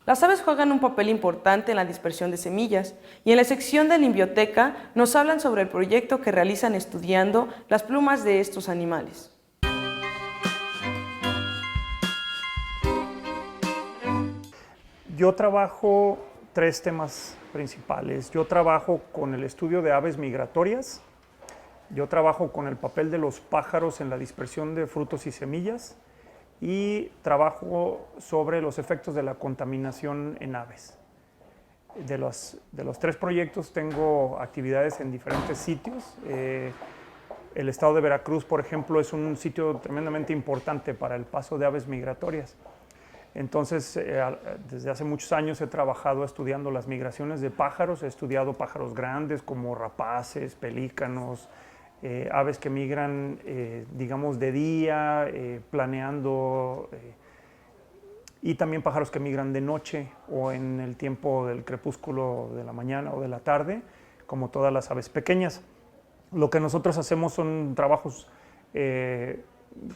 Las aves juegan un papel importante en la dispersión de semillas y en la sección de Limbioteca nos hablan sobre el proyecto que realizan estudiando las plumas de estos animales. Yo trabajo tres temas principales. Yo trabajo con el estudio de aves migratorias, yo trabajo con el papel de los pájaros en la dispersión de frutos y semillas y trabajo sobre los efectos de la contaminación en aves. De los tres proyectos tengo actividades en diferentes sitios. El estado de Veracruz, por ejemplo, es un sitio tremendamente importante para el paso de aves migratorias. Entonces, desde hace muchos años he trabajado estudiando las migraciones de pájaros, he estudiado pájaros grandes como rapaces, pelícanos, aves que migran, digamos, de día, planeando, y también pájaros que migran de noche o en el tiempo del crepúsculo de la mañana o de la tarde, como todas las aves pequeñas. Lo que nosotros hacemos son trabajos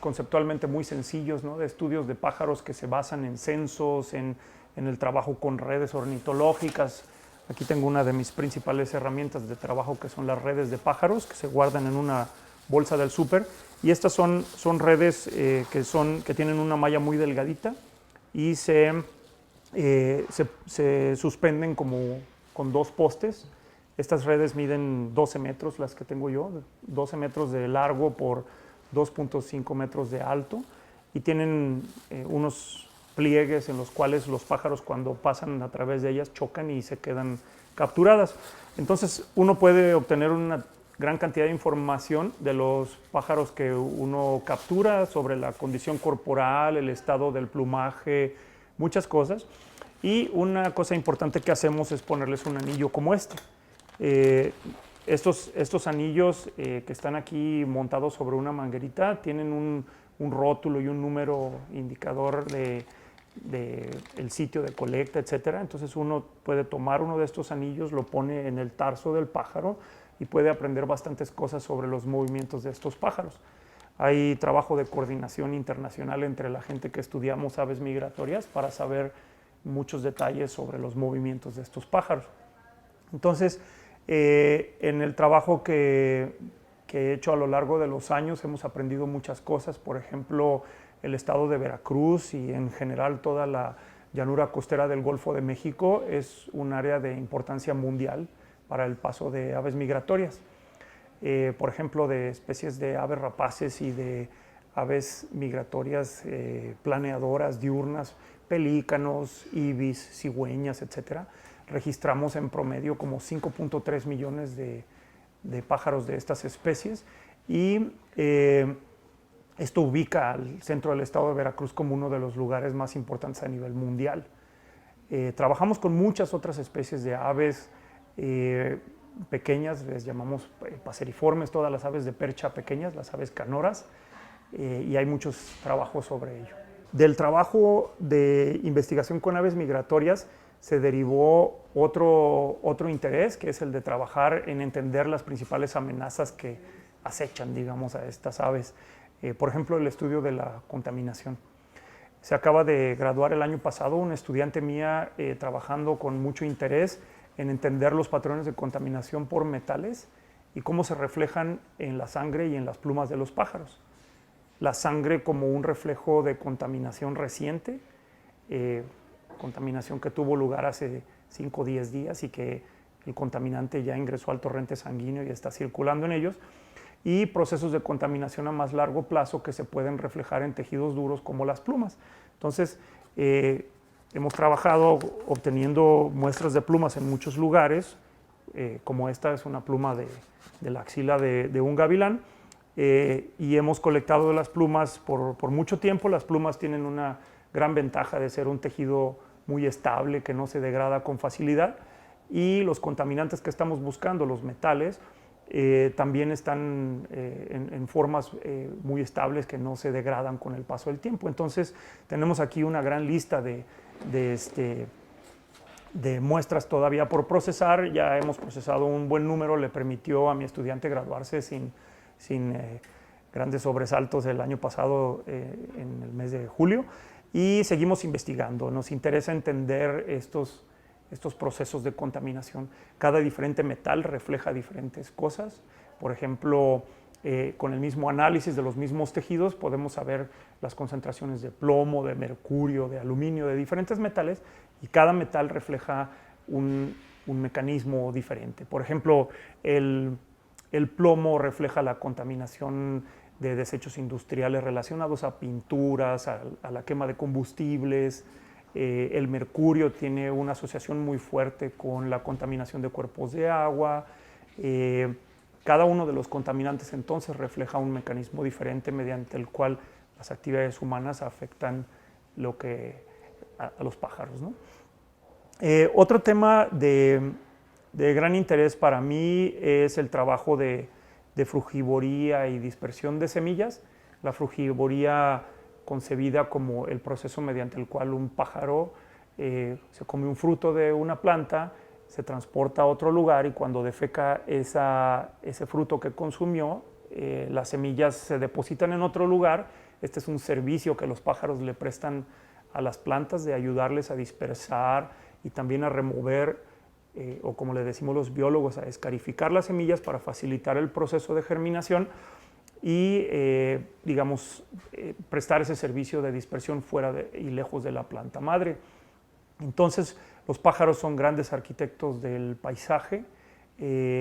conceptualmente muy sencillos, ¿no? De estudios de pájaros que se basan en censos, en el trabajo con redes ornitológicas. Aquí tengo una de mis principales herramientas de trabajo, que son las redes de pájaros, que se guardan en una bolsa del súper. Y estas son redes que tienen una malla muy delgadita y se suspenden como con dos postes. Estas redes miden 12 metros, las que tengo yo, 12 metros de largo por 2.5 metros de alto, y tienen unos pliegues en los cuales los pájaros, cuando pasan a través de ellas, chocan y se quedan capturadas. Entonces uno puede obtener una gran cantidad de información de los pájaros que uno captura sobre la condición corporal, el estado del plumaje, muchas cosas. Y una cosa importante que hacemos es ponerles un anillo como este. Estos anillos que están aquí montados sobre una manguerita tienen un rótulo y un número indicador de el sitio de colecta, etcétera. Entonces uno puede tomar uno de estos anillos, lo pone en el tarso del pájaro y puede aprender bastantes cosas sobre los movimientos de estos pájaros. Hay trabajo de coordinación internacional entre la gente que estudiamos aves migratorias para saber muchos detalles sobre los movimientos de estos pájaros. Entonces, en el trabajo que he hecho a lo largo de los años hemos aprendido muchas cosas. Por ejemplo, el estado de Veracruz y en general toda la llanura costera del Golfo de México es un área de importancia mundial para el paso de aves migratorias. Por ejemplo, de especies de aves rapaces y de aves migratorias planeadoras, diurnas, pelícanos, ibis, cigüeñas, etcétera. Registramos en promedio como 5.3 millones de pájaros de estas especies, y esto ubica al centro del estado de Veracruz como uno de los lugares más importantes a nivel mundial. Trabajamos con muchas otras especies de aves pequeñas, les llamamos paseriformes, todas las aves de percha pequeñas, las aves canoras, y hay muchos trabajos sobre ello. Del trabajo de investigación con aves migratorias se derivó otro interés, que es el de trabajar en entender las principales amenazas que acechan, digamos, a estas aves. Por ejemplo, el estudio de la contaminación. Se acaba de graduar el año pasado una estudiante mía trabajando con mucho interés en entender los patrones de contaminación por metales y cómo se reflejan en la sangre y en las plumas de los pájaros. La sangre como un reflejo de contaminación reciente, contaminación que tuvo lugar hace 5 o 10 días y que el contaminante ya ingresó al torrente sanguíneo y está circulando en ellos, y procesos de contaminación a más largo plazo que se pueden reflejar en tejidos duros como las plumas. Entonces, hemos trabajado obteniendo muestras de plumas en muchos lugares, como esta es una pluma de la axila de un gavilán, y hemos colectado las plumas por mucho tiempo. Las plumas tienen una gran ventaja de ser un tejido muy estable, que no se degrada con facilidad, y los contaminantes que estamos buscando, los metales, también están en formas muy estables que no se degradan con el paso del tiempo. Entonces tenemos aquí una gran lista de muestras todavía por procesar. Ya hemos procesado un buen número, le permitió a mi estudiante graduarse sin grandes sobresaltos el año pasado en el mes de julio. y seguimos investigando. Nos interesa entender estos procesos de contaminación. Cada diferente metal refleja diferentes cosas. Por ejemplo, con el mismo análisis de los mismos tejidos podemos saber las concentraciones de plomo, de mercurio, de aluminio, de diferentes metales, y cada metal refleja un mecanismo diferente. Por ejemplo, el plomo refleja la contaminación de desechos industriales relacionados a pinturas, a la quema de combustibles. El mercurio tiene una asociación muy fuerte con la contaminación de cuerpos de agua. Cada uno de los contaminantes entonces refleja un mecanismo diferente mediante el cual las actividades humanas afectan a los pájaros, ¿no? Otro tema de gran interés para mí es el trabajo de frugivoría y dispersión de semillas. La frugivoría concebida como el proceso mediante el cual un pájaro se come un fruto de una planta, se transporta a otro lugar y cuando defeca ese fruto que consumió, las semillas se depositan en otro lugar. Este es un servicio que los pájaros le prestan a las plantas de ayudarles a dispersar y también a remover, o como le decimos los biólogos, a escarificar las semillas para facilitar el proceso de germinación y, prestar ese servicio de dispersión fuera y lejos de la planta madre. Entonces, los pájaros son grandes arquitectos del paisaje.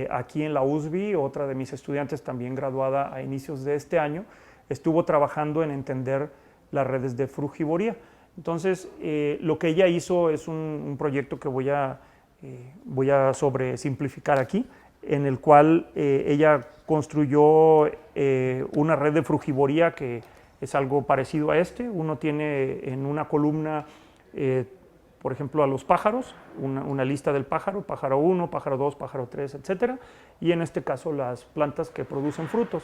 Aquí en la USBI, otra de mis estudiantes, también graduada a inicios de este año, estuvo trabajando en entender las redes de frugivoría. Entonces, lo que ella hizo es un proyecto que voy a sobresimplificar aquí, en el cual ella construyó una red de frugivoría que es algo parecido a este. Uno tiene en una columna, por ejemplo, a los pájaros, una lista del pájaro 1, pájaro 2, pájaro 3, etc. Y en este caso las plantas que producen frutos.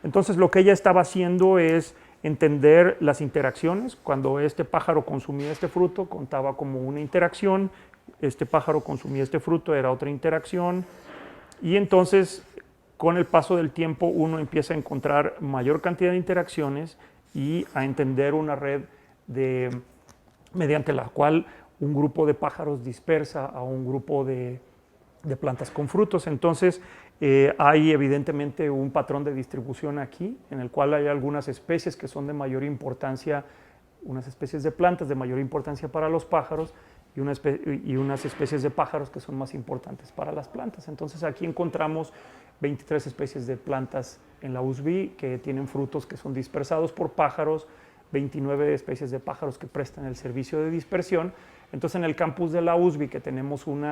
Entonces lo que ella estaba haciendo es entender las interacciones. Cuando este pájaro consumía este fruto, contaba como una interacción. Este pájaro consumía este fruto, era otra interacción. Y entonces, con el paso del tiempo, uno empieza a encontrar mayor cantidad de interacciones y a entender una red mediante la cual un grupo de pájaros dispersa a un grupo de plantas con frutos. Entonces, hay evidentemente un patrón de distribución aquí, en el cual hay algunas especies que son de mayor importancia, unas especies de plantas de mayor importancia para los pájaros y unas especies de pájaros que son más importantes para las plantas. Entonces, aquí encontramos 23 especies de plantas en la USBI que tienen frutos que son dispersados por pájaros, 29 especies de pájaros que prestan el servicio de dispersión. Entonces, en el campus de la USBI, que tenemos un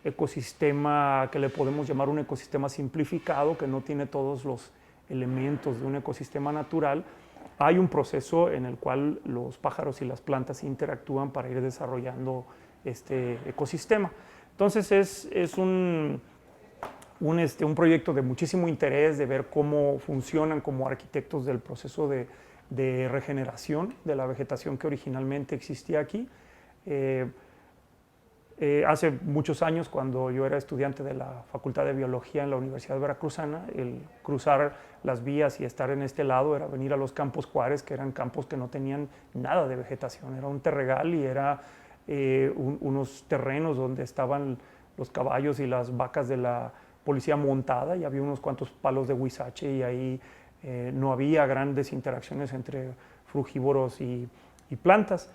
ecosistema que le podemos llamar un ecosistema simplificado, que no tiene todos los elementos de un ecosistema natural, hay un proceso en el cual los pájaros y las plantas interactúan para ir desarrollando este ecosistema. Entonces es un proyecto de muchísimo interés, de ver cómo funcionan como arquitectos del proceso de regeneración de la vegetación que originalmente existía aquí. Hace muchos años, cuando yo era estudiante de la Facultad de Biología en la Universidad Veracruzana, el cruzar las vías y estar en este lado era venir a los Campos Juárez, que eran campos que no tenían nada de vegetación. Era un terregal y era unos terrenos donde estaban los caballos y las vacas de la policía montada, y había unos cuantos palos de huizache, y ahí no había grandes interacciones entre frugívoros y plantas.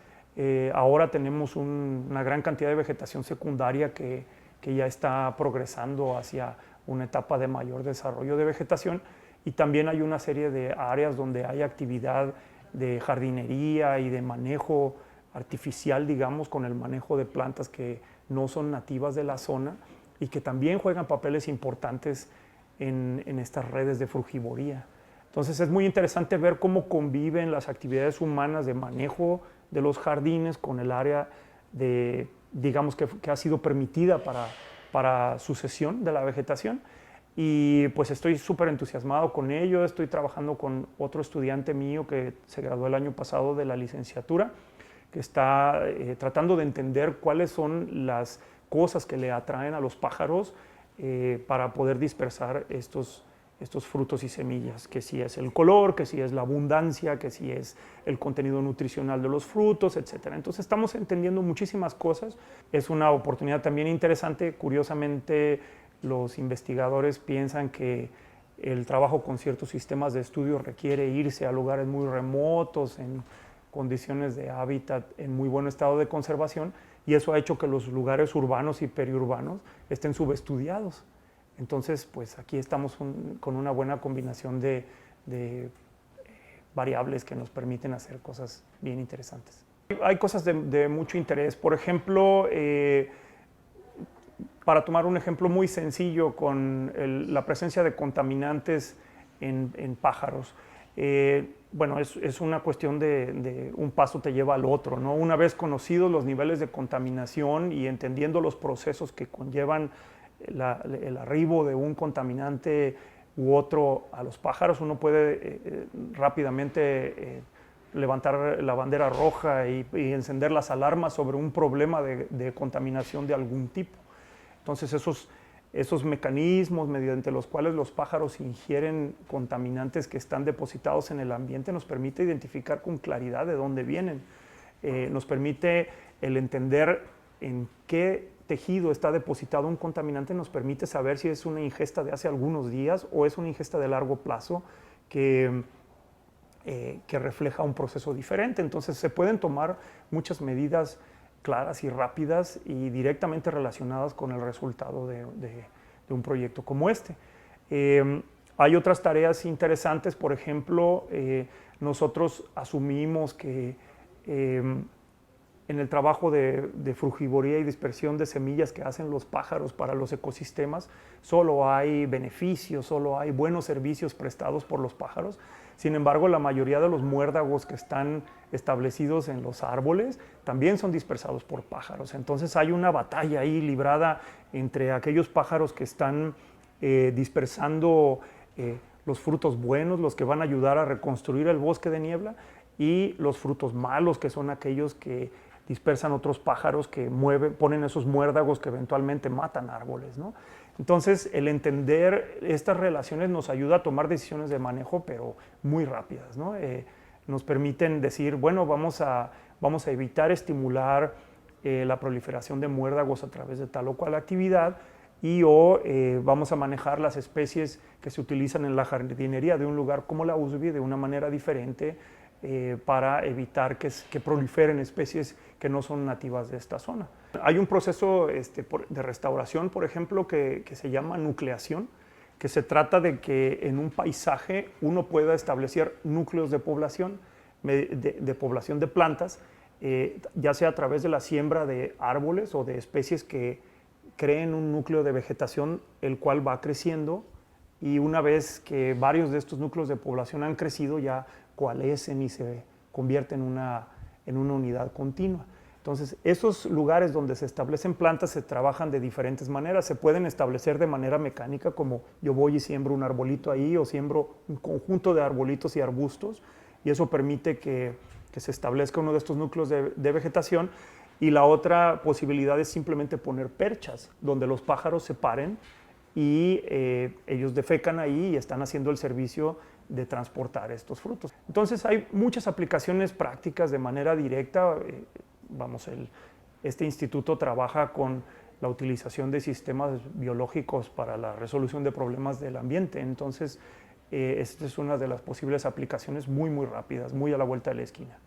Ahora tenemos una gran cantidad de vegetación secundaria que ya está progresando hacia una etapa de mayor desarrollo de vegetación, y también hay una serie de áreas donde hay actividad de jardinería y de manejo artificial, digamos, con el manejo de plantas que no son nativas de la zona y que también juegan papeles importantes en estas redes de frugivoría. Entonces es muy interesante ver cómo conviven las actividades humanas de manejo de los jardines con el área digamos que ha sido permitida para sucesión de la vegetación. Y pues estoy súper entusiasmado con ello. Estoy trabajando con otro estudiante mío que se graduó el año pasado de la licenciatura, que está tratando de entender cuáles son las cosas que le atraen a los pájaros para poder dispersar estos estos frutos y semillas, que si es el color, que si es la abundancia, que si es el contenido nutricional de los frutos, etc. Entonces estamos entendiendo muchísimas cosas. Es una oportunidad también interesante. Curiosamente, los investigadores piensan que el trabajo con ciertos sistemas de estudio requiere irse a lugares muy remotos, en condiciones de hábitat en muy buen estado de conservación, y eso ha hecho que los lugares urbanos y periurbanos estén subestudiados. Entonces, pues aquí estamos con una buena combinación de variables que nos permiten hacer cosas bien interesantes. Hay cosas de mucho interés. Por ejemplo, para tomar un ejemplo muy sencillo con la presencia de contaminantes en pájaros. Bueno, es una cuestión de un paso te lleva al otro, ¿no? Una vez conocidos los niveles de contaminación y entendiendo los procesos que conllevan el arribo de un contaminante u otro a los pájaros, uno puede rápidamente levantar la bandera roja y encender las alarmas sobre un problema de contaminación de algún tipo. Entonces esos mecanismos mediante los cuales los pájaros ingieren contaminantes que están depositados en el ambiente nos permite identificar con claridad de dónde vienen. Nos permite el entender en qué tejido está depositado un contaminante, nos permite saber si es una ingesta de hace algunos días o es una ingesta de largo plazo que refleja un proceso diferente. Entonces se pueden tomar muchas medidas claras y rápidas y directamente relacionadas con el resultado de un proyecto como este. Hay otras tareas interesantes. Por ejemplo, nosotros asumimos que en el trabajo de frugivoría y dispersión de semillas que hacen los pájaros para los ecosistemas, solo hay beneficios, solo hay buenos servicios prestados por los pájaros. Sin embargo, la mayoría de los muérdagos que están establecidos en los árboles también son dispersados por pájaros. Entonces hay una batalla ahí librada entre aquellos pájaros que están dispersando los frutos buenos, los que van a ayudar a reconstruir el bosque de niebla, y los frutos malos, que son aquellos que dispersan otros pájaros que ponen esos muérdagos que eventualmente matan árboles, ¿no? Entonces, el entender estas relaciones nos ayuda a tomar decisiones de manejo, pero muy rápidas, ¿no? Nos permiten decir, bueno, vamos a evitar estimular la proliferación de muérdagos a través de tal o cual actividad, vamos a manejar las especies que se utilizan en la jardinería de un lugar como la USB de una manera diferente, para evitar que proliferen especies que no son nativas de esta zona. Hay un proceso de restauración, por ejemplo, que se llama nucleación, que se trata de que en un paisaje uno pueda establecer núcleos de población de plantas, ya sea a través de la siembra de árboles o de especies que creen un núcleo de vegetación, el cual va creciendo, y una vez que varios de estos núcleos de población han crecido, ya coalescen y se convierten en una unidad continua. Entonces, esos lugares donde se establecen plantas se trabajan de diferentes maneras. Se pueden establecer de manera mecánica, como yo voy y siembro un arbolito ahí, o siembro un conjunto de arbolitos y arbustos, y eso permite que se establezca uno de estos núcleos de vegetación. Y la otra posibilidad es simplemente poner perchas, donde los pájaros se paren y ellos defecan ahí y están haciendo el servicio de transportar estos frutos. Entonces hay muchas aplicaciones prácticas de manera directa. Este instituto trabaja con la utilización de sistemas biológicos para la resolución de problemas del ambiente. Entonces esta es una de las posibles aplicaciones muy rápidas, muy a la vuelta de la esquina.